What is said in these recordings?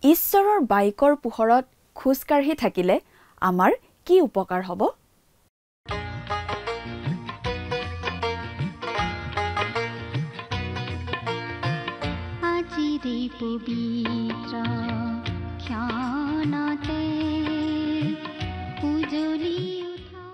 ঈশ্বৰৰ বাইকৰ পোহৰত খোজকাঢ়ি থাকিলে আমাৰ কি উপকাৰ হ'ব? আজিৰে পবিত্ৰ ক্ষণতে উজলি উঠা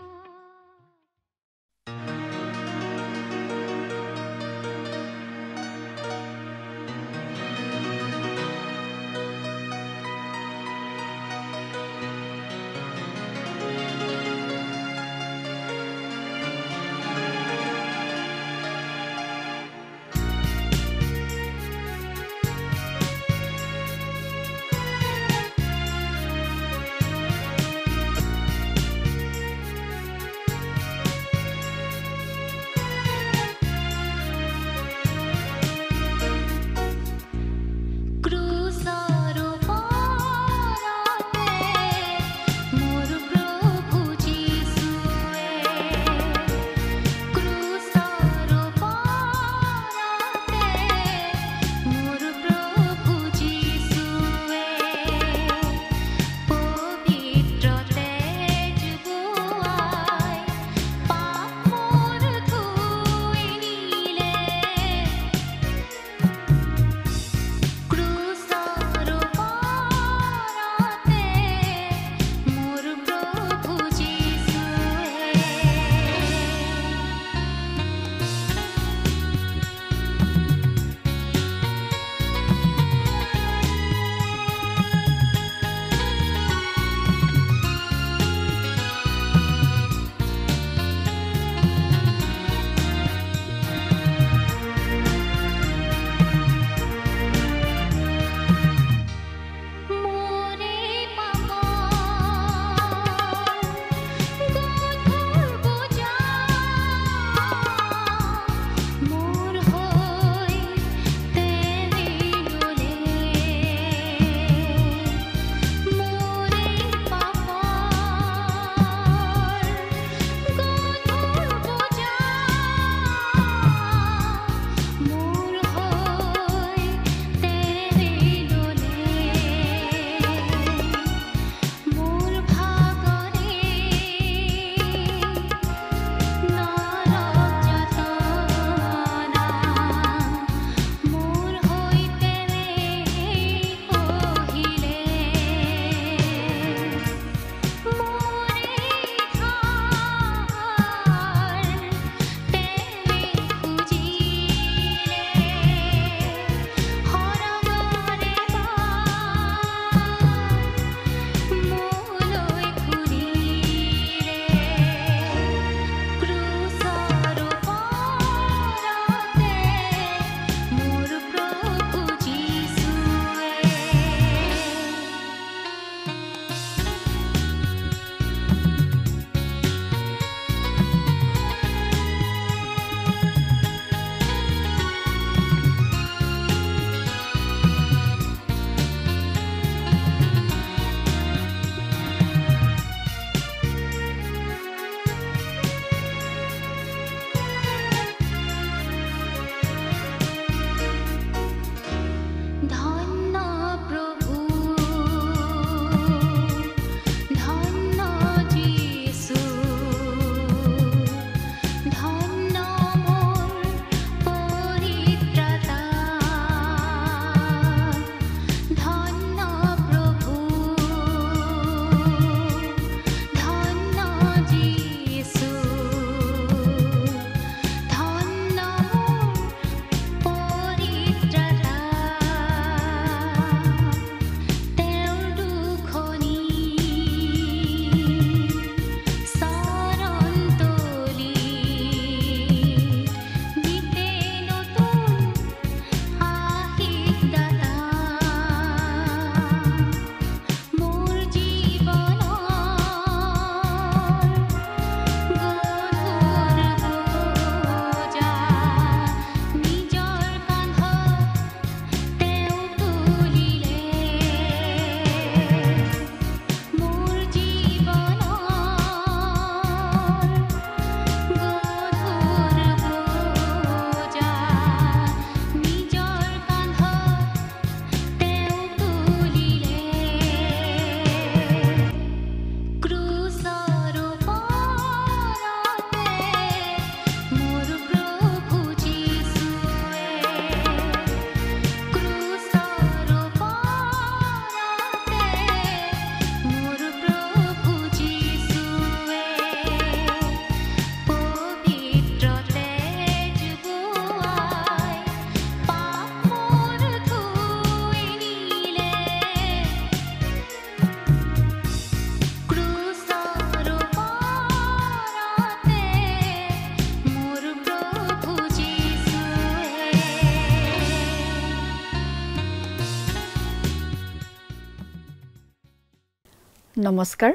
নমস্কাৰ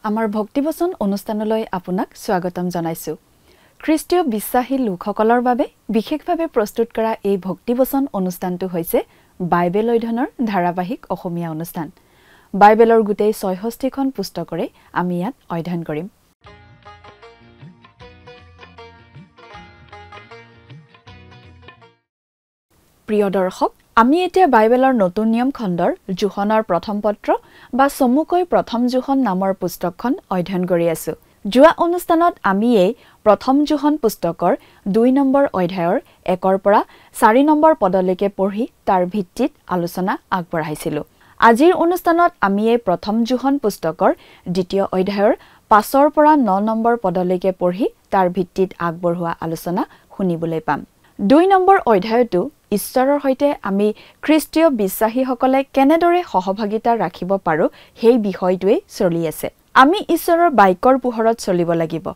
আমাৰ ভক্তিবচন অনুষ্ঠানলৈ আপোনাক স্বাগতম জনাইছো খ্ৰীষ্টীয় বিশ্বাসী লোকসকলৰ বাবে বিশেষভাৱে প্ৰস্তুত কৰা এই ভক্তিবচন অনুষ্ঠানটো হৈছে বাইবেল অধ্যয়নৰ ধাৰাবাহিক অসমীয়া অনুষ্ঠান বাইবেলৰ গোটেই ৬৬খন পুস্তকৰে আমি ইয়াত অধ্যয়ন কৰিম প্ৰিয় দৰ্শক আমি এতিয়া বাইবেলৰ নতুন নিয়ম খণ্ডৰ যোহনৰ প্ৰথম পত্ৰ বা চমুকৈ প্ৰথম যোহন নামৰ পুস্তকখন অধ্যয়ন কৰি আছো যোৱা অনুষ্ঠানত আমি এই প্ৰথম যোহন পুস্তকৰ ২ নম্বৰ অধ্যায়ৰ ১ৰ পৰা ৪ নম্বৰ পদলৈকে পঢ়ি তাৰ ভিত্তিত আলোচনা আগবঢ়াইছিলো আজিৰ অনুষ্ঠানত আমি এই প্ৰথম যোহন পুস্তকৰ দ্বিতীয় অধ্যায়ৰ ৫ৰ পৰা ৯ নম্বৰ পদলৈকে পঢ়ি তাৰ ভিত্তিত আগবঢ়োৱা আলোচনা শুনিবলৈ পাম ২ নম্বৰ অধ্যায়টো ঈশ্বৰৰ সৈতে আমি খ্ৰীষ্টীয় বিশ্বাসীসকলে কেনেদৰে সহভাগিতা ৰাখিব পাৰো সেই বিষয়টোৱে চলি আছে আমি ঈশ্বৰৰ বাক্যৰ পোহৰত চলিব লাগিব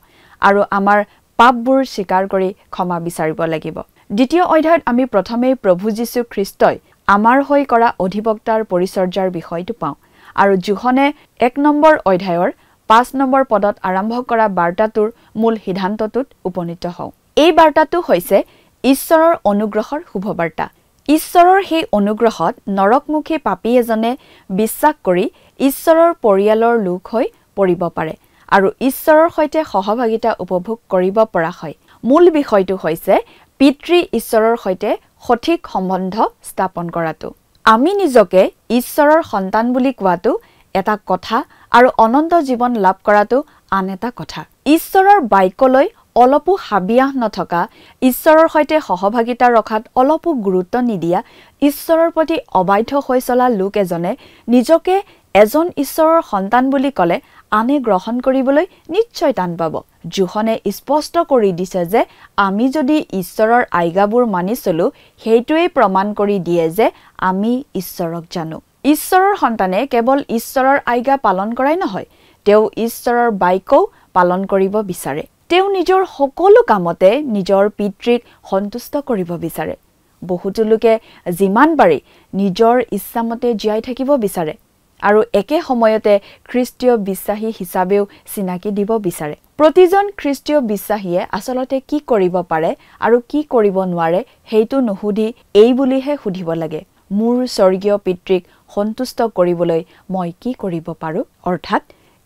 আৰু আমাৰ পাপবোৰ স্বীকাৰ কৰি ক্ষমা বিচাৰিব লাগিব দ্বিতীয় অধ্যায়ত আমি প্ৰথমেই প্ৰভু যীশু খ্ৰীষ্টই আমাৰ হৈ কৰা অধিবক্তাৰ পৰিচৰ্যাৰ বিষয়টো পাওঁ আৰু যোহনে ১ নম্বৰ অধ্যায়ৰ ৫ নম্বৰ পদত আৰম্ভ কৰা বাৰ্তাটোৰ মূল সিদ্ধান্তটোত উপনীত হওঁ এই বাৰ্তাটো হৈছে ঈশ্বৰৰ অনুগ্ৰহৰ শুভবাৰ্তা ঈশ্বৰৰ সেই অনুগ্ৰহত নৰকমুখী পাপী এজনে বিশ্বাস কৰি ঈশ্বৰৰ পৰিয়ালৰ লোক হৈ পৰিব পাৰে আৰু ঈশ্বৰৰ সৈতে সহভাগিতা উপভোগ কৰিব পৰা হয় মূল বিষয়টো হৈছে পিতৃ ঈশ্বৰৰ সৈতে সঠিক সম্বন্ধ স্থাপন কৰাটো আমি নিজকে ঈশ্বৰৰ সন্তান বুলি কোৱাটো এটা কথা আৰু অনন্ত জীৱন লাভ কৰাটো আন এটা কথা ঈশ্বৰৰ বাক্যলৈ অলপো হাবিয়াহ নথকা ঈশ্বৰৰ সৈতে সহভাগিতা ৰখাত অলপো গুৰুত্ব নিদিয়া ঈশ্বৰৰ প্ৰতি অবাধ্য হৈ চলা লোক এজনে নিজকে এজন ঈশ্বৰৰ সন্তান বুলি ক'লে আনে গ্ৰহণ কৰিবলৈ নিশ্চয় টান পাব যোহনে স্পষ্ট কৰি দিছে যে আমি যদি ঈশ্বৰৰ আজ্ঞাবোৰ মানি চলো সেইটোৱেই প্ৰমাণ কৰি দিয়ে যে আমি ঈশ্বৰক জানো ঈশ্বৰৰ সন্তানে কেৱল ঈশ্বৰৰ আজ্ঞা পালন কৰাই নহয় তেওঁ ঈশ্বৰৰ বাক্যও পালন কৰিব বিচাৰে তেওঁ নিজৰ সকলো কামতে নিজৰ পিতৃক সন্তুষ্ট কৰিব বিচাৰে বহুতো লোকে যিমান পাৰি নিজৰ ইচ্ছামতে জীয়াই থাকিব বিচাৰে আৰু একে সময়তে খ্ৰীষ্টীয় বিশ্বাসী হিচাপেও চিনাকি দিব বিচাৰে প্ৰতিজন খ্ৰীষ্টীয় বিশ্বাসীয়ে আচলতে কি কৰিব পাৰে আৰু কি কৰিব নোৱাৰে সেইটো নুসুধি এই বুলিহে সুধিব লাগে মোৰ স্বৰ্গীয় পিতৃক সন্তুষ্ট কৰিবলৈ মই কি কৰিব পাৰো অৰ্থাৎ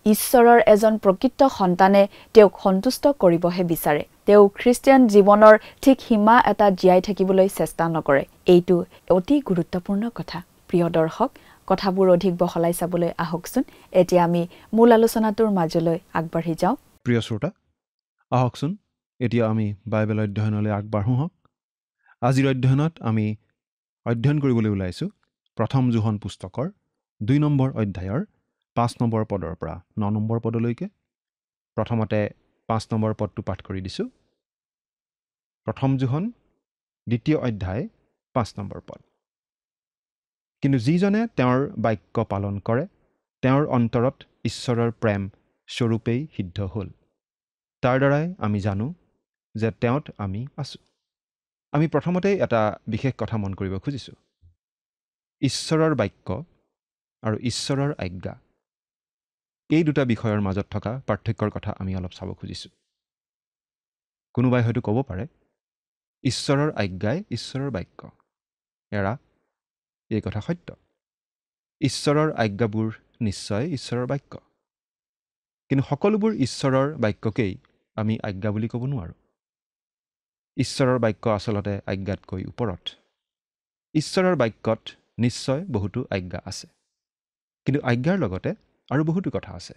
ঈশ্বৰৰ এজন প্ৰকৃত সন্তানে তেওঁক সন্তুষ্ট কৰিবহে বিচাৰে তেওঁ খ্ৰীষ্টিয়ান জীৱনৰ ঠিক সীমা এটা জীয়াই থাকিবলৈ চেষ্টা নকৰে এইটো অতি গুৰুত্বপূৰ্ণ কথা প্ৰিয় দৰ্শক কথাবোৰ অধিক বহলাই চাবলৈ আহকচোন এতিয়া আমি মূল আলোচনাটোৰ মাজলৈ আগবাঢ়ি যাওঁ প্ৰিয় শ্ৰোতা আহকচোন এতিয়া আমি বাইবেল অধ্যয়নলৈ আগবাঢ়ো হওক আজিৰ অধ্যয়নত আমি অধ্যয়ন কৰিবলৈ ওলাইছোঁ প্ৰথম যোহন পুস্তকৰ ২ নম্বৰ অধ্যায়ৰ ৫ নম্বৰ পদৰ পৰা ৯ নম্বৰ পদলৈকে প্ৰথমতে ৫ নম্বৰ পদটো পাঠ কৰি দিছোঁ প্ৰথম যোহন দ্বিতীয় অধ্যায় ৫ নম্বৰ পদ কিন্তু যিজনে তেওঁৰ বাক্য পালন কৰে তেওঁৰ অন্তৰত ঈশ্বৰৰ প্ৰেম স্বৰূপেই সিদ্ধ হ'ল তাৰ দ্বাৰাই আমি জানো যে তেওঁত আমি আছোঁ আমি প্ৰথমতেই এটা বিশেষ কথা মন কৰিব খুজিছোঁ ঈশ্বৰৰ বাক্য আৰু ঈশ্বৰৰ আজ্ঞা এই দুটা বিষয়ৰ মাজত থকা পাৰ্থক্যৰ কথা আমি অলপ চাব খুজিছোঁ কোনোবাই হয়তো ক'ব পাৰে ঈশ্বৰৰ আজ্ঞাই ঈশ্বৰৰ বাক্য এৰা এই কথা সত্য ঈশ্বৰৰ আজ্ঞাবোৰ নিশ্চয় ঈশ্বৰৰ বাক্য কিন্তু সকলোবোৰ ঈশ্বৰৰ বাক্যকেই আমি আজ্ঞা বুলি ক'ব নোৱাৰোঁ ঈশ্বৰৰ বাক্য আচলতে আজ্ঞাতকৈ ওপৰত ঈশ্বৰৰ বাক্যত নিশ্চয় বহুতো আজ্ঞা আছে কিন্তু আজ্ঞাৰ লগতে আৰু বহুতো কথা আছে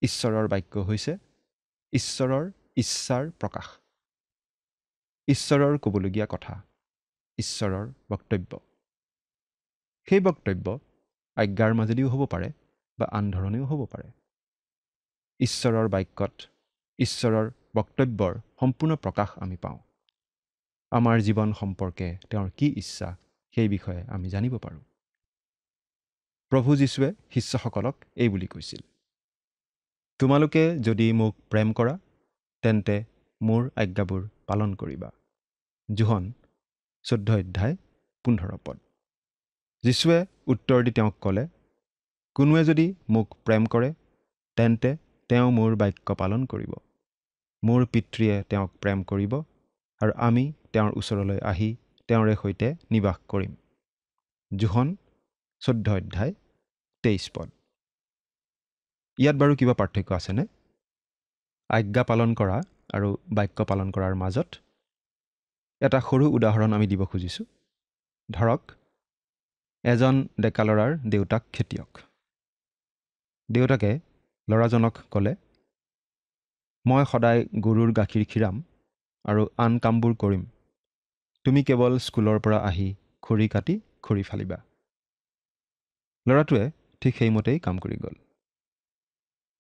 ঈশ্বৰৰ বাক্য হৈছে ঈশ্বৰৰ ইচ্ছাৰ প্ৰকাশ ঈশ্বৰৰ ক'বলগীয়া কথা ঈশ্বৰৰ বক্তব্য সেই বক্তব্য আজ্ঞাৰ মাজেদিও হ'ব পাৰে বা আন ধৰণেও হ'ব পাৰে ঈশ্বৰৰ বাক্যত ঈশ্বৰৰ বক্তব্যৰ সম্পূৰ্ণ প্ৰকাশ আমি পাওঁ আমাৰ জীৱন সম্পৰ্কে তেওঁৰ কি ইচ্ছা সেই বিষয়ে আমি জানিব পাৰোঁ প্ৰভু যীশুৱে শিষ্যসকলক এই বুলি কৈছিল তোমালোকে যদি মোক প্ৰেম কৰা তেন্তে মোৰ আজ্ঞাবোৰ পালন কৰিবা যোহন 14 অধ্যায় 15 পদ যীশুৱে উত্তৰ দি তেওঁক ক'লে কোনোৱে যদি মোক প্ৰেম কৰে তেন্তে তেওঁ মোৰ বাক্য পালন কৰিব। মোৰ পিতৃয়ে তেওঁক প্ৰেম কৰিব আৰু আমি তেওঁৰ ওচৰলৈ আহি তেওঁৰে সৈতে নিবাস কৰিম। যোহন 14:23। ইয়াত বাৰু কিবা পাৰ্থক্য আছেনে? আজ্ঞা পালন কৰা আৰু বাক্য পালন কৰাৰ মাজত এটা সৰু উদাহৰণ আমি দিব খুজিছোঁ। ধৰক, এজন ডেকা ল'ৰাৰ দেউতাক খেতিয়ক। দেউতাকে ল'ৰাজনক ক'লে, মই সদায় গৰুৰ গাখীৰ খীৰাম আৰু আন কামবোৰ কৰিম। তুমি কেৱল স্কুলৰ পৰা আহি খৰি কাটি খৰি ফালিবা। ল'ৰাটোৱে ঠিক সেইমতেই কাম কৰি গ'ল।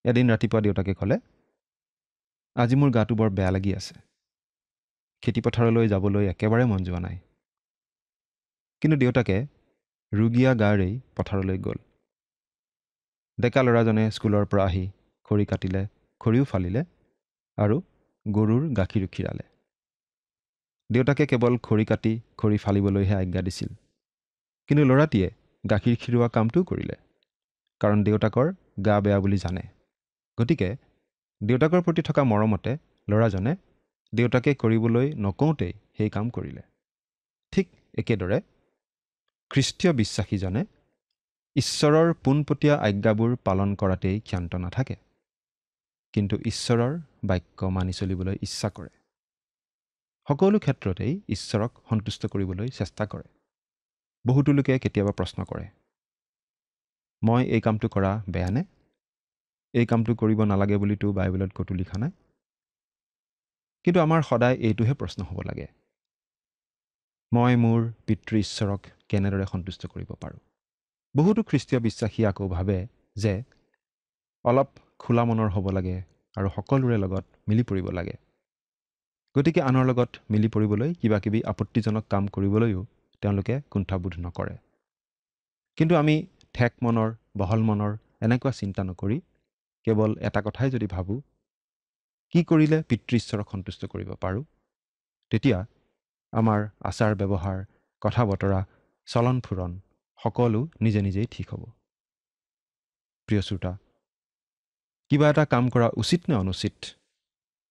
এদিন ৰাতিপুৱা দেউতাকে ক'লে, আজি মোৰ গাটো বৰ বেয়া লাগি আছে। খেতিপথাৰলৈ যাবলৈ একেবাৰে মন যোৱা নাই। কিন্তু দেউতাকে ৰুগীয়া গাৰেই পথাৰলৈ গ'ল। ডেকা ল'ৰাজনে স্কুলৰ পৰা আহি খৰি কাটিলে, খৰিও ফালিলে আৰু গৰুৰ গাখীৰো খীৰালে। দেউতাকে কেৱল খৰি কাটি খৰি ফালিবলৈহে আজ্ঞা দিছিল। কিন্তু ল'ৰাটিয়ে গাখীৰ খীৰোৱা কামটোও কৰিলে, কাৰণ দেউতাকৰ গা বেয়া বুলি জানে। গতিকে দেউতাকৰ প্ৰতি থকা মৰমতে ল'ৰাজনে দেউতাকে কৰিবলৈ নকওঁতেই সেই কাম কৰিলে। ঠিক একেদৰে খ্ৰীষ্টীয় বিশ্বাসীজনে ঈশ্বৰৰ পোনপটীয়া আজ্ঞাবোৰ পালন কৰাতেই ক্ষান্ত নাথাকে, কিন্তু ঈশ্বৰৰ বাক্য মানি চলিবলৈ ইচ্ছা কৰে। সকলো ক্ষেত্ৰতেই ঈশ্বৰক সন্তুষ্ট কৰিবলৈ চেষ্টা কৰে। বহুতো লোকে কেতিয়াবা প্ৰশ্ন কৰে, মই এই কামটো কৰা বেয়ানে? এই কামটো কৰিব নালাগে বুলিতো বাইবেলত ক'তো লিখা নাই। কিন্তু আমাৰ সদায় এইটোহে প্ৰশ্ন হ'ব লাগে, মই মোৰ পিতৃ ঈশ্বৰক কেনেদৰে সন্তুষ্ট কৰিব পাৰোঁ? বহুতো খ্ৰীষ্টীয় বিশ্বাসী আকৌ ভাবে যে অলপ খোলা মনৰ হ'ব লাগে আৰু সকলোৰে লগত মিলি পৰিব লাগে। গতিকে আনৰ লগত মিলি পৰিবলৈ কিবা কিবি আপত্তিজনক কাম কৰিবলৈও তেওঁলোকে কুণ্ঠাবোধ নকৰে। কিন্তু আমি ঠেক মনৰ, বহল মনৰ এনেকুৱা চিন্তা নকৰি কেৱল এটা কথাই যদি ভাবোঁ, কি কৰিলে পিতৃ ঈশ্বৰক সন্তুষ্ট কৰিব পাৰোঁ, তেতিয়া আমাৰ আচাৰ ব্যৱহাৰ, কথা বতৰা, চলন ফুৰণ সকলো নিজে নিজেই ঠিক হ'ব। প্ৰিয় শ্ৰোতা, কিবা এটা কাম কৰা উচিত নে অনুচিত,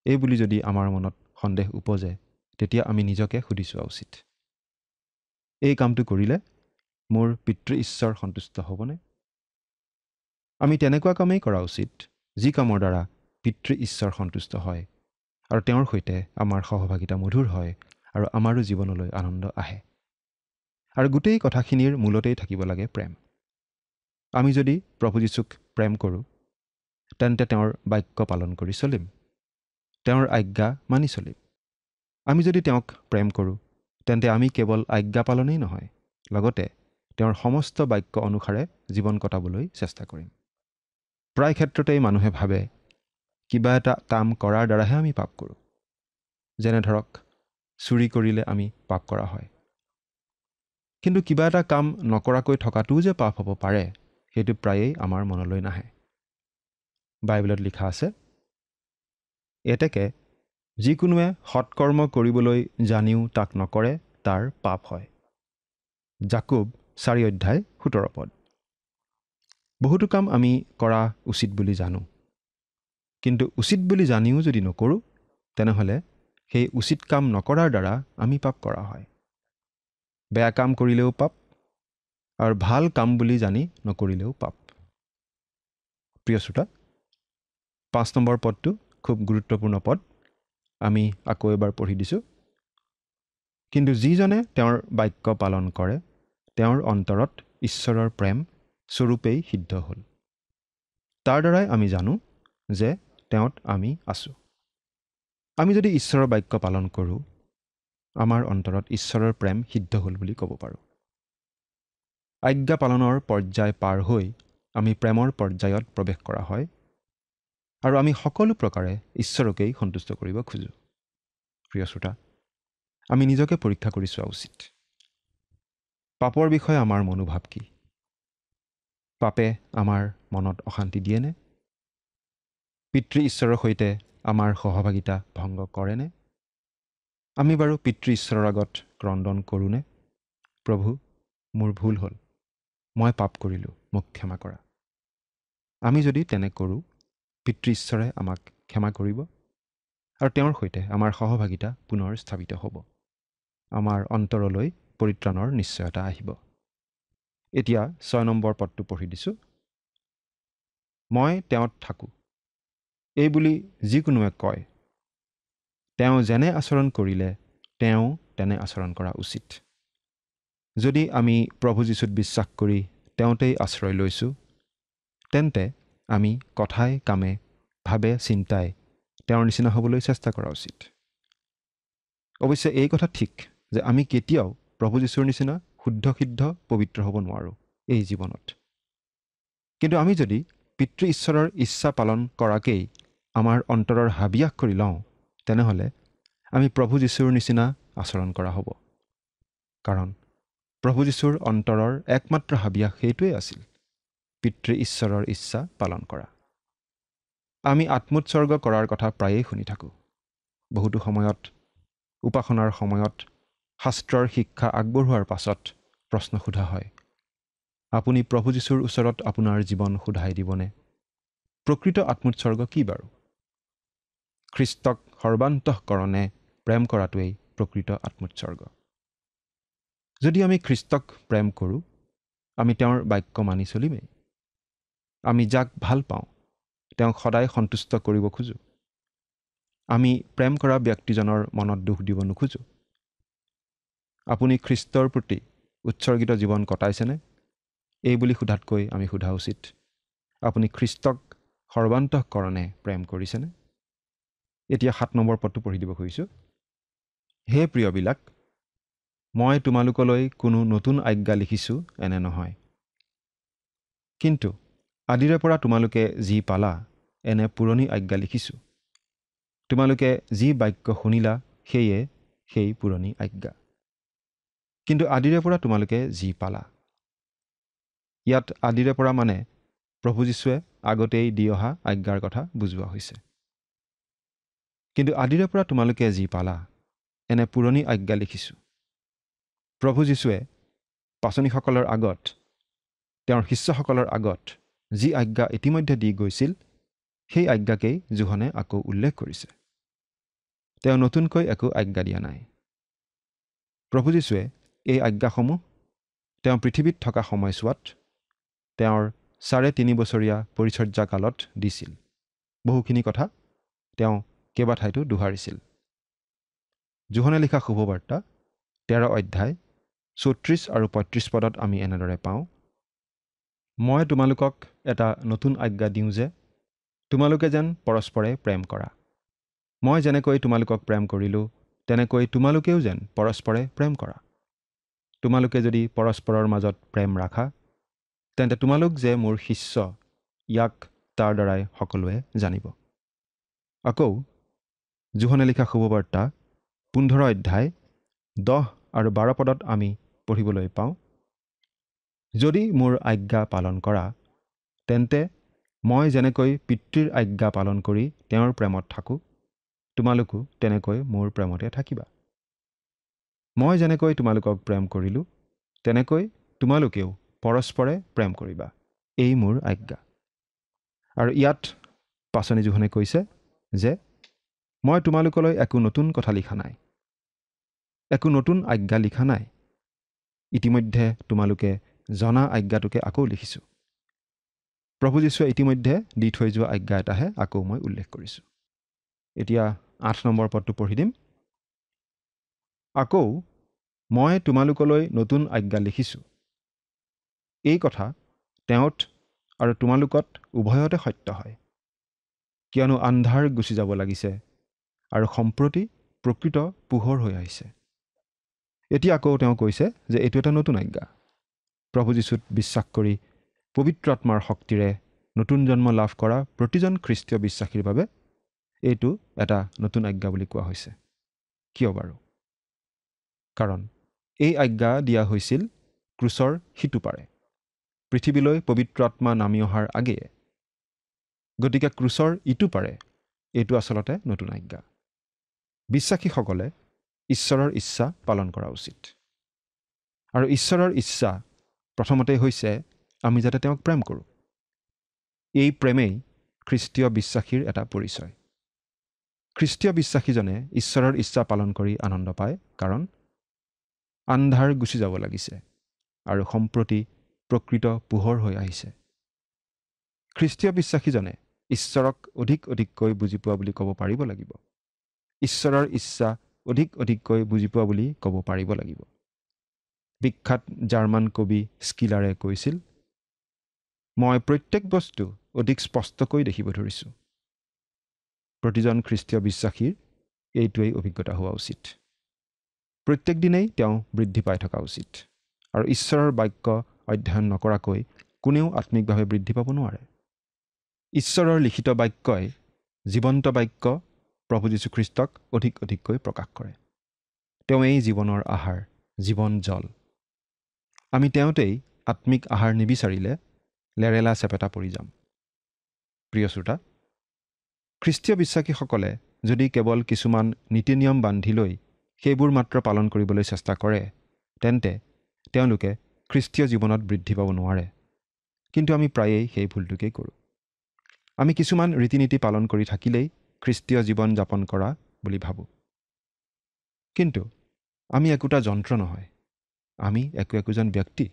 এই বুলি যদি আমাৰ মনত সন্দেহ উপজে, তেতিয়া আমি নিজকে সুধি চোৱা উচিত। এই কামটো কৰিলে মোৰ পিতৃ ঈশ্বৰ সন্তুষ্ট হ'বনে? আমি তেনেকুৱা কামেই কৰা উচিত যি কামৰ দ্বাৰা পিতৃ ঈশ্বৰ সন্তুষ্ট হয় আৰু তেওঁৰ সৈতে আমাৰ সহভাগিতা মধুৰ হয় আৰু আমাৰো জীৱনলৈ আনন্দ আহে। আৰু গোটেই কথাখিনিৰ মূলতেই থাকিব লাগে প্ৰেম। আমি যদি প্ৰভু যীশুক প্ৰেম কৰোঁ, তেন্তে তেওঁৰ বাক্য পালন কৰি চলিম, তেওঁৰ আজ্ঞা মানি চলিম। আমি যদি তেওঁক প্ৰেম কৰোঁ, তেন্তে আমি কেৱল আজ্ঞা পালনেই নহয়, লগতে তেওঁৰ সমস্ত বাক্য অনুসাৰে জীৱন কটাবলৈ চেষ্টা কৰিম। প্ৰায় ক্ষেত্ৰতেই মানুহে ভাবে কিবা এটা কাম কৰাৰ দ্বাৰাহে আমি পাপ কৰোঁ। যেনে ধৰক, চুৰি কৰিলে আমি পাপ কৰা হয়। কিন্তু কিবা এটা কাম নকৰাকৈ থকাটোও যে পাপ হ'ব পাৰে, সেইটো প্ৰায়েই আমাৰ মনলৈ নাহে। বাইবেলত লিখা আছে, এতেকে যিকোনোৱে সৎকৰ্ম কৰিবলৈ জানিও তাক নকৰে, তাৰ পাপ হয়। জাকোব 4:17। বহুতো কাম আমি কৰা উচিত বুলি জানো, কিন্তু উচিত বুলি জানিও যদি নকৰোঁ, তেনেহ'লে সেই উচিত কাম নকৰাৰ দ্বাৰা আমি পাপ কৰা হয়। বেয়া কাম কৰিলেও পাপ আৰু ভাল কাম বুলি জানি নকৰিলেও পাপ। প্ৰিয় শ্ৰোতা, 5 নম্বৰ পদটো খুব গুৰুত্বপূৰ্ণ পদ। আমি আকৌ এবাৰ পঢ়ি দিছোঁ। কিন্তু যিজনে তেওঁৰ বাক্য পালন কৰে, তেওঁৰ অন্তৰত ঈশ্বৰৰ প্ৰেম স্বৰূপেই সিদ্ধ হ'ল। তাৰ দ্বাৰাই আমি জানো যে তেওঁত আমি আছোঁ। আমি যদি ঈশ্বৰৰ বাক্য পালন কৰোঁ, আমাৰ অন্তৰত ঈশ্বৰৰ প্ৰেম সিদ্ধ হ'ল বুলি ক'ব পাৰোঁ। আজ্ঞা পালনৰ পৰ্যায় পাৰ হৈ আমি প্ৰেমৰ পৰ্যায়ত প্ৰৱেশ কৰা হয় আৰু আমি সকলো প্ৰকাৰে ঈশ্বৰকেই সন্তুষ্ট কৰিব খোজোঁ। প্ৰিয় শ্ৰোতা, আমি নিজকে পৰীক্ষা কৰি চোৱা উচিত। পাপৰ বিষয়ে আমাৰ মনোভাৱ কি? পাপে আমাৰ মনত অশান্তি দিয়েনে? পিতৃ ঈশ্বৰৰ সৈতে আমাৰ সহভাগিতা ভংগ কৰেনে? আমি বাৰু পিতৃ ঈশ্বৰৰ আগত ক্ৰন্দন কৰোঁনে? প্ৰভু, মোৰ ভুল হ'ল, মই পাপ কৰিলোঁ, মোক ক্ষমা কৰা। আমি যদি তেনে কৰোঁ, পিতৃ ঈশ্বৰে আমাক ক্ষমা কৰিব আৰু তেওঁৰ সৈতে আমাৰ সহভাগিতা পুনৰ স্থাপিত হ'ব। আমাৰ অন্তৰলৈ পৰিত্ৰাণৰ নিশ্চয়তা আহিব। এতিয়া 6 নম্বৰ পদটো পঢ়ি দিছোঁ। মই তেওঁত থাকোঁ, এই বুলি যিকোনোৱে কয়, তেওঁ যেনে আচৰণ কৰিলে তেওঁ তেনে আচৰণ কৰা উচিত। যদি আমি প্ৰভু যীশুত বিশ্বাস কৰি তেওঁতেই আশ্ৰয় লৈছোঁ, তেন্তে আমি কথাই কামে ভাবে চিন্তাই তেওঁৰ নিচিনা হ'বলৈ চেষ্টা কৰা উচিত। অৱশ্যে এই কথা ঠিক যে আমি কেতিয়াও প্ৰভু যীশুৰ নিচিনা শুদ্ধ সিদ্ধ পবিত্ৰ হ'ব নোৱাৰোঁ এই জীৱনত। কিন্তু আমি যদি পিতৃ ঈশ্বৰৰ ইচ্ছা পালন কৰাকেই আমাৰ অন্তৰৰ হাবিয়াস কৰি লওঁ, তেনেহ'লে আমি প্ৰভু যীশুৰ নিচিনা আচৰণ কৰা হ'ব। কাৰণ প্ৰভু যীশুৰ অন্তৰৰ একমাত্ৰ হাবিয়াস সেইটোৱেই আছিল, পিতৃ ঈশ্বৰৰ ইচ্ছা পালন কৰা। আমি আত্মোৎসৰ্গ কৰাৰ কথা প্ৰায়েই শুনি থাকোঁ। বহুতো সময়ত উপাসনাৰ সময়ত শাস্ত্ৰৰ শিক্ষা আগবঢ়োৱাৰ পাছত প্ৰশ্ন সোধা হয়, আপুনি প্ৰভু যীশুৰ ওচৰত আপোনাৰ জীৱন সোধাই দিবনে? প্ৰকৃত আত্মোৎসৰ্গ কি বাৰু? খ্ৰীষ্টক সৰ্বান্তঃকৰণে প্ৰেম কৰাটোৱেই প্ৰকৃত আত্মোৎসৰ্গ। যদি আমি খ্ৰীষ্টক প্ৰেম কৰোঁ, আমি তেওঁৰ বাক্য মানি চলিমেই। আমি যাক ভাল পাওঁ তেওঁক সদায় সন্তুষ্ট কৰিব খোজোঁ। আমি প্ৰেম কৰা ব্যক্তিজনৰ মনত দুখ দিব নোখোজোঁ। আপুনি খ্ৰীষ্টৰ প্ৰতি উৎসৰ্গিত জীৱন কটাইছেনে? এই বুলি সোধাতকৈ আমি সোধা উচিত, আপুনি খ্ৰীষ্টক সৰ্বান্তঃকৰণে প্ৰেম কৰিছেনে? এতিয়া 7 নম্বৰ পদটো পঢ়ি দিব খুজিছোঁ। হে প্ৰিয়বিলাক, মই তোমালোকলৈ কোনো নতুন আজ্ঞা লিখিছোঁ এনে নহয়, কিন্তু আদিৰে পৰা তোমালোকে যি পালা এনে পুৰণি আজ্ঞা লিখিছোঁ। তোমালোকে যি বাক্য শুনিলা সেয়ে সেই পুৰণি আজ্ঞা। কিন্তু আদিৰে পৰা তোমালোকে যি পালা, ইয়াত আদিৰে পৰা মানে প্ৰভু যীশুৱে আগতেই দি অহা আজ্ঞাৰ কথা বুজোৱা হৈছে। কিন্তু আদিৰে পৰা তোমালোকে যি পালা এনে পুৰণি আজ্ঞা লিখিছোঁ। প্ৰভু যীশুৱে পাচনীসকলৰ আগত, তেওঁৰ শিষ্যসকলৰ আগত যি আজ্ঞা ইতিমধ্যে দি গৈছিল, সেই আজ্ঞাকেই যোহনে আকৌ উল্লেখ কৰিছে। তেওঁ নতুনকৈ একো আজ্ঞা দিয়া নাই। প্ৰভু যীশুৱে এই আজ্ঞাসমূহ তেওঁ পৃথিৱীত থকা সময়ছোৱাত তেওঁৰ 3.5 বছৰীয়া পৰিচৰ্যা কালত দিছিল। বহুখিনি কথা তেওঁ কেইবাঠাইতো দোহাৰিছিল। যোহনে লিখা শুভবাৰ্তা 13 অধ্যায় 34 আৰু 35 পদত আমি এনেদৰে পাওঁ, মই তোমালোকক এটা নতুন আজ্ঞা দিওঁ যে তোমালোকে যেন পৰস্পৰে প্ৰেম কৰা। মই যেনেকৈ তোমালোকক প্ৰেম কৰিলোঁ, তেনেকৈ তোমালোকেও যেন পৰস্পৰে প্ৰেম কৰা। তোমালোকে যদি পৰস্পৰৰ মাজত প্ৰেম ৰাখা, তেন্তে তোমালোক যে মোৰ শিষ্য, ইয়াক তাৰ দ্বাৰাই সকলোৱে জানিব। আকৌ যোহনে লিখা শুভবাৰ্তা 15 অধ্যায় 10 আৰু 12 পদত আমি পঢ়িবলৈ পাওঁ, যদি মোৰ আজ্ঞা পালন কৰা, তেন্তে মই যেনেকৈ পিতৃৰ আজ্ঞা পালন কৰি তেওঁৰ প্ৰেমত থাকোঁ, তোমালোকো তেনেকৈ মোৰ প্ৰেমতে থাকিবা। মই যেনেকৈ তোমালোকক প্ৰেম কৰিলোঁ, তেনেকৈ তোমালোকেও পৰস্পৰে প্ৰেম কৰিবা। এই মোৰ আজ্ঞা। আৰু ইয়াত পাচনি যোহনে কৈছে যে মই তোমালোকলৈ একো নতুন কথা লিখা নাই, একো নতুন আজ্ঞা লিখা নাই। ইতিমধ্যে তোমালোকে জনা আজ্ঞাটোকে আকৌ লিখিছোঁ। প্ৰভু যীশুৱে ইতিমধ্যে দি থৈ যোৱা আজ্ঞা এটাহে আকৌ মই উল্লেখ কৰিছোঁ। এতিয়া 8 নম্বৰ পদটো পঢ়ি দিম। আকৌ মই তোমালোকলৈ নতুন আজ্ঞা লিখিছোঁ। এই কথা তেওঁত আৰু তোমালোকত উভয়তে সত্য হয়, কিয়নো আন্ধাৰ গুচি যাব লাগিছে আৰু সম্প্ৰতি প্ৰকৃত পোহৰ হৈ আহিছে। এতিয়া আকৌ তেওঁ কৈছে যে এইটো এটা নতুন আজ্ঞা। প্ৰভু যীশুত বিশ্বাস কৰি পবিত্ৰ আত্মাৰ শক্তিৰে নতুন জন্ম লাভ কৰা প্ৰতিজন খ্ৰীষ্টীয় বিশ্বাসীৰ বাবে এইটো এটা নতুন আজ্ঞা বুলি কোৱা হৈছে। কিয় বাৰু? কাৰণ এই আজ্ঞা দিয়া হৈছিল ক্ৰুচৰ সিটো পাৰে, পৃথিৱীলৈ পবিত্ৰ আত্মা নামি অহাৰ আগেয়ে। গতিকে ক্ৰুচৰ ইটো পাৰে এইটো আচলতে নতুন আজ্ঞা। বিশ্বাসীসকলে ঈশ্বৰৰ ইচ্ছা পালন কৰা উচিত। আৰু ঈশ্বৰৰ ইচ্ছা প্ৰথমতে হৈছে আমি যাতে তেওঁক প্ৰেম কৰোঁ। এই প্ৰেমেই খ্ৰীষ্টীয় বিশ্বাসীৰ এটা পৰিচয়। খ্ৰীষ্টীয় বিশ্বাসীজনে ঈশ্বৰৰ ইচ্ছা পালন কৰি আনন্দ পায়, কাৰণ আন্ধাৰ গুচি যাব লাগিছে আৰু সম্প্ৰতি প্ৰকৃত পোহৰ হৈ আহিছে। খ্ৰীষ্টীয় বিশ্বাসীজনে ঈশ্বৰক অধিককৈ বুজি পোৱা বুলি ক'ব পাৰিব লাগিব। ঈশ্বৰৰ ইচ্ছা অধিককৈ বুজি পোৱা বুলি ক'ব পাৰিব লাগিব। বিখ্যাত জাৰ্মান কবি স্কিলাৰে কৈছিল, মই প্ৰত্যেক বস্তু অধিক স্পষ্টকৈ দেখিব ধৰিছোঁ। প্ৰতিজন খ্ৰীষ্টীয় বিশ্বাসীৰ এইটোৱেই অভিজ্ঞতা হোৱা উচিত। প্ৰত্যেক দিনেই তেওঁ বৃদ্ধি পাই থকা উচিত, আৰু ঈশ্বৰৰ বাক্য অধ্যয়ন নকৰাকৈ কোনেও আত্মিকভাৱে বৃদ্ধি পাব নোৱাৰে। ঈশ্বৰৰ লিখিত বাক্যই জীৱন্ত বাক্য প্ৰভু যীশুখ্ৰীষ্টক অধিককৈ প্ৰকাশ কৰে। তেওঁৱেই জীৱনৰ আহাৰ, জীৱন জল। আমি তেওঁতেই আত্মিক আহাৰ নিবিচাৰিলে লেৰেলা চেপেটা পৰি যাম। প্ৰিয় শ্ৰোতা, খ্ৰীষ্টীয় বিশ্বাসীসকলে যদি কেৱল কিছুমান নীতি নিয়ম বান্ধি লৈ সেইবোৰ মাত্ৰ পালন কৰিবলৈ চেষ্টা কৰে, তেন্তে তেওঁলোকে খ্ৰীষ্টীয় জীৱনত বৃদ্ধি পাব নোৱাৰে। কিন্তু আমি প্ৰায়েই সেই ভুলটোকেই কৰোঁ। আমি কিছুমান ৰীতি নীতি পালন কৰি থাকিলেই খ্ৰীষ্টীয় জীৱন যাপন কৰা বুলি ভাবোঁ। কিন্তু আমি একোটা যন্ত্ৰ নহয়, আমি একোজন ব্যক্তি।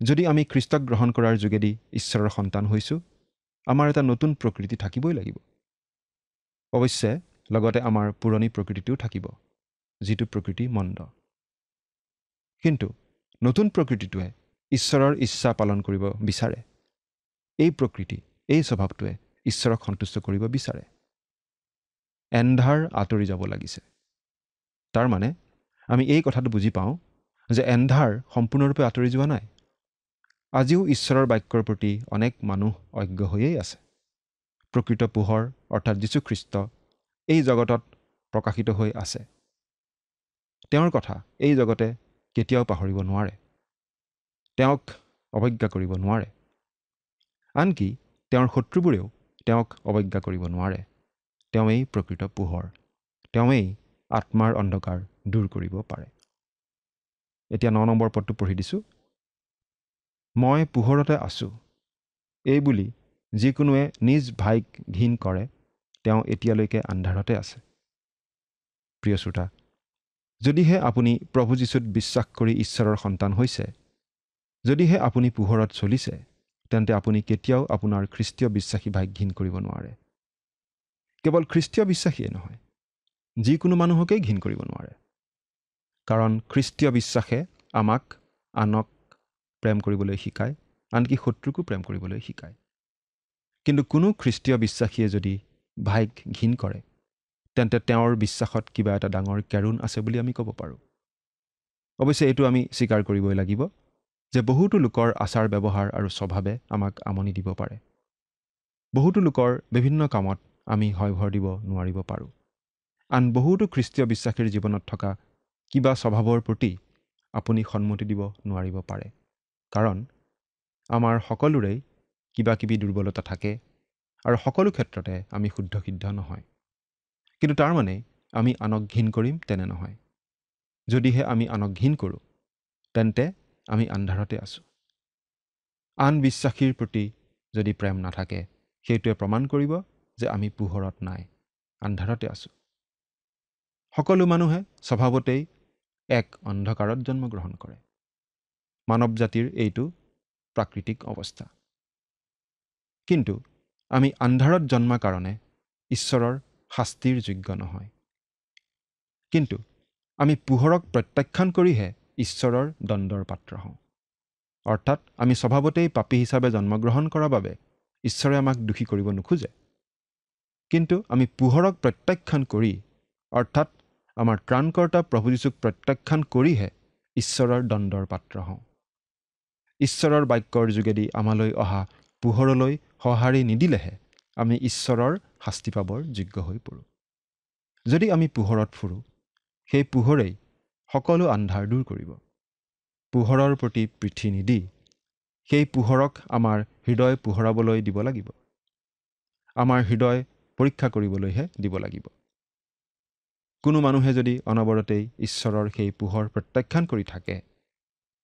যদি আমি খ্ৰীষ্টক গ্ৰহণ কৰাৰ যোগেদি ঈশ্বৰৰ সন্তান হৈছোঁ, আমাৰ এটা নতুন প্ৰকৃতি থাকিবই লাগিব। অৱশ্যে লগতে আমাৰ পুৰণি প্ৰকৃতিটোও থাকিব, যিটো প্ৰকৃতি মন্দ। কিন্তু নতুন প্ৰকৃতিটোৱে ঈশ্বৰৰ ইচ্ছা পালন কৰিব বিচাৰে। এই প্ৰকৃতি, এই স্বভাৱটোৱে ঈশ্বৰক সন্তুষ্ট কৰিব বিচাৰে। এন্ধাৰ আঁতৰি যাব লাগিছে। তাৰমানে আমি এই কথাটো বুজি পাওঁ যে এন্ধাৰ সম্পূৰ্ণৰূপে আঁতৰি যোৱা নাই। আজিও ঈশ্বৰৰ বাক্যৰ প্ৰতি অনেক মানুহ অজ্ঞ হৈয়েই আছে। প্ৰকৃত পোহৰ অৰ্থাৎ যীশুখ্ৰীষ্ট এই জগতত প্ৰকাশিত হৈ আছে। তেওঁৰ কথা এই জগতে কেতিয়াও পাহৰিব নোৱাৰে, তেওঁক অৱজ্ঞা কৰিব নোৱাৰে। আনকি তেওঁৰ শত্ৰুবোৰেও তেওঁক অৱজ্ঞা কৰিব নোৱাৰে। তেওঁৱেই প্ৰকৃত পোহৰ, তেওঁৱেই আত্মাৰ অন্ধকাৰ দূৰ কৰিব পাৰে। এতিয়া 9 নম্বৰ পদটো পঢ়ি দিছোঁ। মই পোহৰতে আছোঁ, এই বুলি যিকোনোৱে নিজ ভাইক ঘীন কৰে, তেওঁ এতিয়ালৈকে আন্ধাৰতে আছে। প্ৰিয় শ্ৰোতা, যদিহে আপুনি প্ৰভু যীশুত বিশ্বাস কৰি ঈশ্বৰৰ সন্তান হৈছে, যদিহে আপুনি পোহৰত চলিছে, তেন্তে আপুনি কেতিয়াও আপোনাৰ খ্ৰীষ্টীয় বিশ্বাসী ভাইক ঘীন কৰিব নোৱাৰে। কেৱল খ্ৰীষ্টীয় বিশ্বাসীয়ে নহয়, যিকোনো মানুহকেই ঘীন কৰিব নোৱাৰে। কাৰণ খ্ৰীষ্টীয় বিশ্বাসে আমাক আনক প্ৰেম কৰিবলৈ শিকায়, আনকি শত্ৰুকো প্ৰেম কৰিবলৈ শিকায়। কিন্তু কোনো খ্ৰীষ্টীয় বিশ্বাসীয়ে যদি ভাইক ঘীন কৰে, তেন্তে তেওঁৰ বিশ্বাসত কিবা এটা ডাঙৰ কেৰুণ আছে বুলি আমি ক'ব পাৰোঁ। অৱশ্যে এইটো আমি স্বীকাৰ কৰিবই লাগিব যে বহুতো লোকৰ আচাৰ ব্যৱহাৰ আৰু স্বভাৱে আমাক আমনি দিব পাৰে। বহুতো লোকৰ বিভিন্ন কামত আমি হয়ভৰ দিব নোৱাৰিব পাৰোঁ। আন বহুতো খ্ৰীষ্টীয় বিশ্বাসীৰ জীৱনত থকা কিবা স্বভাৱৰ প্ৰতি আপুনি সন্মতি দিব নোৱাৰিব পাৰে। কাৰণ আমাৰ সকলোৰেই কিবা কিবি দুৰ্বলতা থাকে আৰু সকলো ক্ষেত্ৰতে আমি শুদ্ধ সিদ্ধ নহয়। কিন্তু তাৰ মানে আমি আনক ঘীন কৰিম তেনে নহয়। যদিহে আমি আনক ঘীন কৰোঁ, তেন্তে আমি আন্ধাৰতে আছোঁ। আন বিশ্বাসীৰ প্ৰতি যদি প্ৰেম নাথাকে, সেইটোৱে প্ৰমাণ কৰিব যে আমি পোহৰত নাই, আন্ধাৰতে আছোঁ। সকলো মানুহে স্বভাৱতেই এক অন্ধকাৰত জন্মগ্ৰহণ কৰে। মানৱ জাতিৰ এইটো প্ৰাকৃতিক অৱস্থা। কিন্তু আমি আন্ধাৰত জন্মা কাৰণে ঈশ্বৰৰ শাস্তিৰ যোগ্য নহয়। কিন্তু আমি পোহৰক প্ৰত্যাখ্যান কৰিহে ঈশ্বৰৰ দণ্ডৰ পাত্ৰ হওঁ। অৰ্থাৎ আমি স্বভাৱতেই পাপী হিচাপে জন্মগ্ৰহণ কৰাৰ বাবে ঈশ্বৰে আমাক দোষী কৰিব নোখোজে। কিন্তু আমি পোহৰক প্ৰত্যাখ্যান কৰি, অৰ্থাৎ আমাৰ ত্ৰাণকৰ্তা প্ৰভু যীশুক প্ৰত্যাখ্যান কৰিহে ঈশ্বৰৰ দণ্ডৰ পাত্ৰ হওঁ। ঈশ্বৰৰ বাক্যৰ যোগেদি আমালৈ অহা পোহৰলৈ সঁহাৰি নিদিলেহে আমি ঈশ্বৰৰ শাস্তি পাবৰ যোগ্য হৈ পৰোঁ। যদি আমি পোহৰত ফুৰোঁ, সেই পোহৰেই সকলো আন্ধাৰ দূৰ কৰিব। পোহৰৰ প্ৰতি পৃথি নিদি সেই পোহৰক আমাৰ হৃদয় পোহৰাবলৈ দিব লাগিব। আমাৰ হৃদয় পৰীক্ষা কৰিবলৈহে দিব লাগিব। কোনো মানুহে যদি অনবৰতেই ঈশ্বৰৰ সেই পোহৰ প্ৰত্যাখ্যান কৰি থাকে,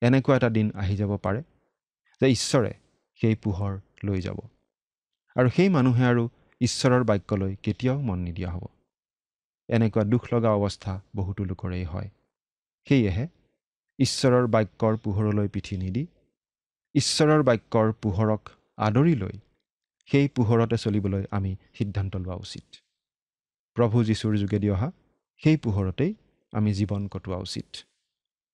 এনেকুৱা এটা দিন আহি যাব পাৰে যে ঈশ্বৰে সেই পোহৰ লৈ যাব আৰু সেই মানুহে আৰু ঈশ্বৰৰ বাক্যলৈ কেতিয়াও মন নিদিয়া হ'ব। এনেকুৱা দুখ লগা অৱস্থা বহুতো লোকৰেই হয়। সেয়েহে ঈশ্বৰৰ বাক্যৰ পোহৰলৈ পিঠি নিদি ঈশ্বৰৰ বাক্যৰ পোহৰক আদৰি লৈ সেই পোহৰতে চলিবলৈ আমি সিদ্ধান্ত লোৱা উচিত। প্ৰভু যীশুৰ যোগেদি অহা সেই পোহৰতেই আমি জীৱন কটোৱা উচিত।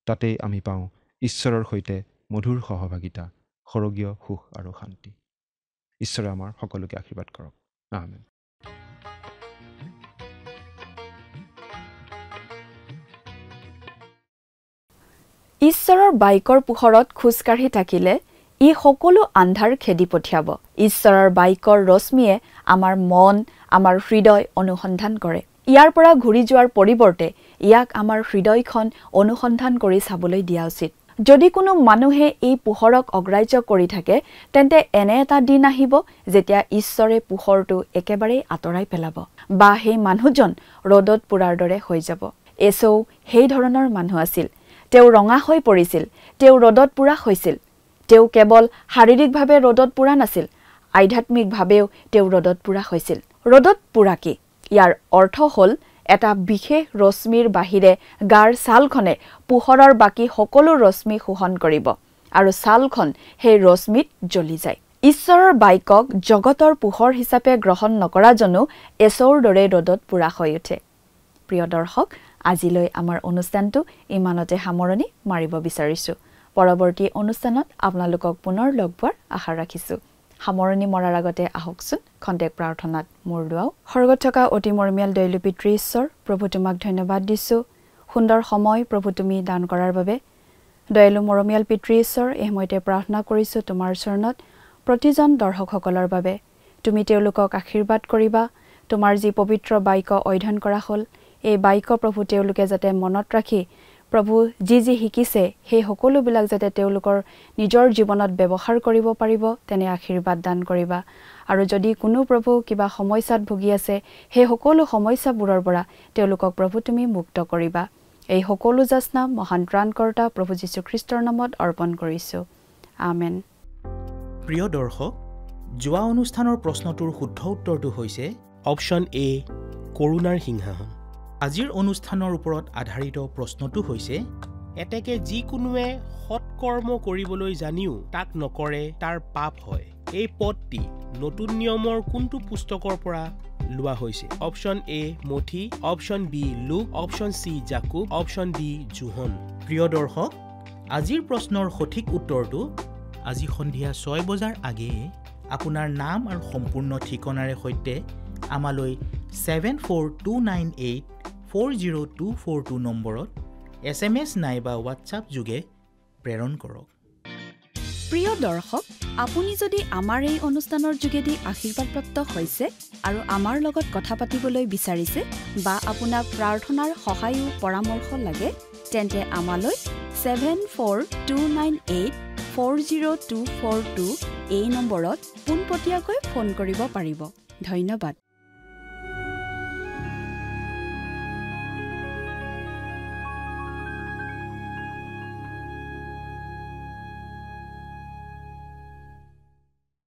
তাতেই আমি পাওঁ ঈশ্বৰৰ সৈতে মধুৰ সহভাগিতা, স্বৰ্গীয় সুখ আৰু শান্তি। ঈশ্বৰে আমাৰ সকলোকে আশীৰ্বাদ কৰক। আমেন। ঈশ্বৰৰ বাক্যৰ পোহৰত খোজকাঢ়ি থাকিলে ই সকলো আন্ধাৰ খেদি পঠিয়াব। ঈশ্বৰৰ বাক্যৰ ৰশ্মিয়ে আমাৰ মন, আমাৰ হৃদয় অনুসন্ধান কৰে। ইয়াৰ পৰা ঘূৰি যোৱাৰ পৰিৱৰ্তে ইয়াক আমাৰ হৃদয়খন অনুসন্ধান কৰি চাবলৈ দিয়া উচিত। যদি কোনো মানুহে এই পোহৰক অগ্ৰাহ্য কৰি থাকে, তেন্তে এনে এটা দিন আহিব যেতিয়া ঈশ্বৰে পোহৰটো একেবাৰেই আঁতৰাই পেলাব, বা সেই মানুহজন ৰ'দত পোৰাৰ দৰে হৈ যাব। এছৌ সেই ধৰণৰ মানুহ আছিল। তেওঁ ৰঙা হৈ পৰিছিল, তেওঁ ৰ'দত পোৰা হৈছিল। তেওঁ কেৱল শাৰীৰিকভাৱে ৰ'দত পোৰা নাছিল, আধ্যাত্মিকভাৱেও তেওঁ ৰ'দত পোৰা হৈছিল। ৰ'দত পোৰা কি? ইয়াৰ অৰ্থ হ'ল এটা বিশেষ ৰশ্মিৰ বাহিৰে গাৰ ছালখনে পোহৰৰ বাকী সকলো ৰশ্মি শোষণ কৰিব আৰু ছালখন সেই ৰশ্মিত জ্বলি যায়। ঈশ্বৰৰ বাক্যক জগতৰ পোহৰ হিচাপে গ্ৰহণ নকৰাজনো এছৌৰ দৰে ৰ'দত পোৰা হৈ উঠে। প্ৰিয় দৰ্শক, আজিলৈ আমাৰ অনুষ্ঠানটো ইমানতে সামৰণি মাৰিব বিচাৰিছোঁ। পৰৱৰ্তী অনুষ্ঠানত আপোনালোকক পুনৰ লগ পোৱাৰ আশা ৰাখিছোঁ। সামৰণি মৰাৰ আগতে আহকচোন খন্তেক প্ৰাৰ্থনাত মূৰ দুৱাওঁ। স্বৰ্গত থকা অতি মৰমীয়াল দয়ালু পিতৃ ঈশ্বৰ, প্ৰভু তোমাক ধন্যবাদ দিছোঁ সুন্দৰ সময় প্ৰভু তুমি দান কৰাৰ বাবে। দয়ালু মৰমীয়াল পিতৃ ঈশ্বৰ, এই সময়তে প্ৰাৰ্থনা কৰিছোঁ তোমাৰ চৰণত প্ৰতিজন দৰ্শকসকলৰ বাবে। তুমি তেওঁলোকক আশীৰ্বাদ কৰিবা। তোমাৰ যি পবিত্ৰ বাক্য অধ্যয়ন কৰা হ'ল, এই বাক্য প্ৰভু তেওঁলোকে যাতে মনত ৰাখি প্ৰভু যি শিকিছে সেই সকলোবিলাক যাতে তেওঁলোকৰ নিজৰ জীৱনত ব্যৱহাৰ কৰিব পাৰিব, তেনে আশীৰ্বাদ দান কৰিবা। আৰু যদি কোনো প্ৰভু কিবা সমস্যাত ভুগি আছে, সেই সকলো সমস্যাবোৰৰ পৰা তেওঁলোকক প্ৰভু তুমি মুক্ত কৰিবা। এই সকলো যাচনা মহান ত্ৰাণকৰ্তা প্ৰভু যীশুখ্ৰীষ্টৰ নামত অৰ্পণ কৰিছোঁ। আমেন। প্ৰিয় দৰ্শক, যোৱা অনুষ্ঠানৰ প্ৰশ্নটোৰ শুদ্ধ উত্তৰটো হৈছে অপশ্যন এ, কৰুণাৰ সিংহাসন। আজিৰ অনুষ্ঠানৰ ওপৰত আধাৰিত প্ৰশ্নটো হৈছে, এতেকে যিকোনোৱে সৎকৰ্ম কৰিবলৈ জানিও তাক নকৰে তাৰ পাপ হয়। এই পদটি নতুন নিয়মৰ কোনটো পুস্তকৰ পৰা লোৱা হৈছে? Option A Matthew, option B Luke, option C Jacob, option D John. প্ৰিয় দৰ্শক, আজিৰ প্ৰশ্নৰ সঠিক উত্তৰটো আজি সন্ধিয়া 6 বজাৰ আগেয়ে আপোনাৰ নাম আৰু সম্পূৰ্ণ ঠিকনাৰে সৈতে আমালৈ 7429840242 নম্বৰত SMS নাইবা হোৱাটছআপ যোগে প্ৰেৰণ কৰক। প্ৰিয় দৰ্শক, আপুনি যদি আমাৰ এই অনুষ্ঠানৰ যোগেদি আশীৰ্বাদপ্ৰাপ্ত হৈছে আৰু আমাৰ লগত কথা পাতিবলৈ বিচাৰিছে বা আপোনাক প্ৰাৰ্থনাৰ সহায়ো পৰামৰ্শ লাগে, তেন্তে আমালৈ 7429840242 এই নম্বৰত পোনপটীয়াকৈ ফোন কৰিব পাৰিব। ধন্যবাদ।